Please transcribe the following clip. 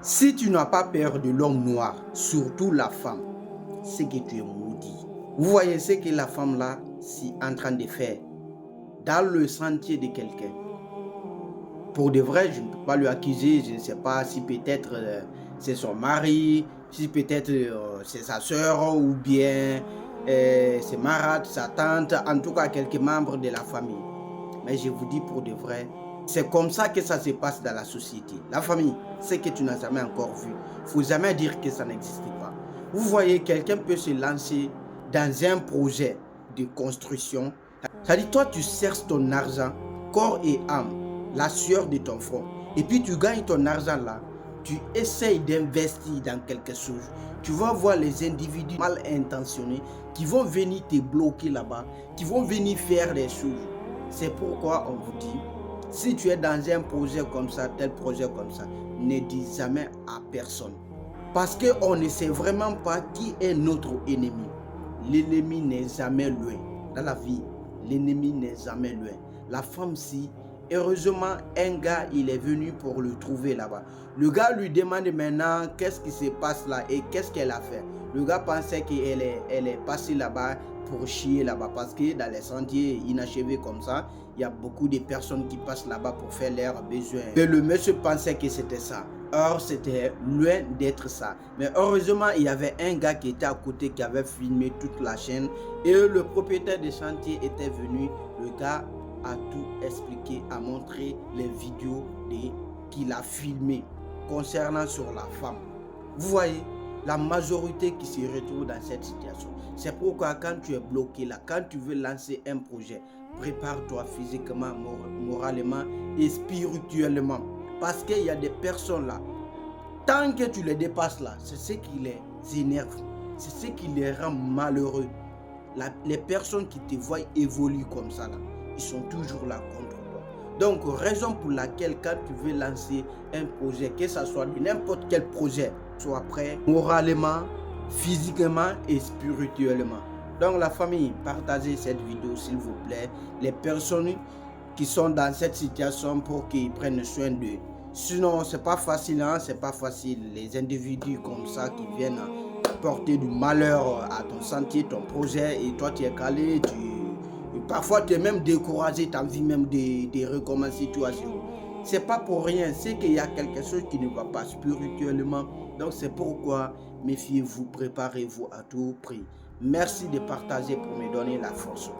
Si tu n'as pas peur de l'homme noir, surtout la femme, c'est que tu es maudit. Vous voyez ce que la femme là est en train de faire dans le sentier de quelqu'un. Pour de vrai, je ne peux pas lui accuser, je ne sais pas si peut-être c'est son mari, si peut-être c'est sa soeur ou bien c'est Marat, sa tante, en tout cas quelques membres de la famille. Mais je vous dis pour de vrai, c'est comme ça que ça se passe dans la société. La famille, c'est que tu n'as jamais encore vu. Il ne faut jamais dire que ça n'existe pas. Vous voyez, quelqu'un peut se lancer dans un projet de construction. Ça dit, toi, tu cherches ton argent, corps et âme, la sueur de ton front. Et puis, tu gagnes ton argent là. Tu essayes d'investir dans quelque chose. Tu vas voir les individus mal intentionnés qui vont venir te bloquer là-bas, qui vont venir faire des choses. C'est pourquoi on vous dit, si tu es dans un projet comme ça, tel projet comme ça, ne dis jamais à personne. Parce qu'on ne sait vraiment pas qui est notre ennemi. L'ennemi n'est jamais loin. Dans la vie, l'ennemi n'est jamais loin. La femme, si, heureusement, un gars, il est venu pour le trouver là-bas. Le gars lui demande maintenant qu'est-ce qui se passe là et qu'est-ce qu'elle a fait. Le gars pensait qu'elle est passée là-bas pour chier là-bas parce que dans les sentiers inachevés comme ça, il y a beaucoup de personnes qui passent là-bas pour faire leurs besoins. Et le monsieur pensait que c'était ça. Or, c'était loin d'être ça. Mais heureusement, il y avait un gars qui était à côté qui avait filmé toute la chaîne et le propriétaire des chantiers était venu. Le gars a tout expliqué, a montré les vidéos qu'il a filmées concernant sur la femme. Vous voyez, la majorité qui se retrouve dans cette situation. C'est pourquoi quand tu es bloqué là, quand tu veux lancer un projet, prépare-toi physiquement, moralement et spirituellement. Parce qu'il y a des personnes là, tant que tu les dépasses là, c'est ce qui les énerve, c'est ce qui les rend malheureux. Les personnes qui te voient évoluer comme ça là, ils sont toujours là contre toi. Donc, raison pour laquelle quand tu veux lancer un projet, que ce soit n'importe quel projet, sois prêt moralement, physiquement et spirituellement. Donc, la famille, partagez cette vidéo s'il vous plaît. Les personnes qui sont dans cette situation pour qu'ils prennent soin d'eux. Sinon, c'est pas facile, hein? C'est pas facile. Les individus comme ça qui viennent porter du malheur à ton sentier, ton projet, et toi tu es calé, parfois tu es même découragé, tu as envie même de recommencer tout à zéro. C'est pas pour rien, c'est qu'il y a quelque chose qui ne va pas spirituellement. Donc c'est pourquoi méfiez-vous, préparez-vous à tout prix. Merci de partager pour me donner la force.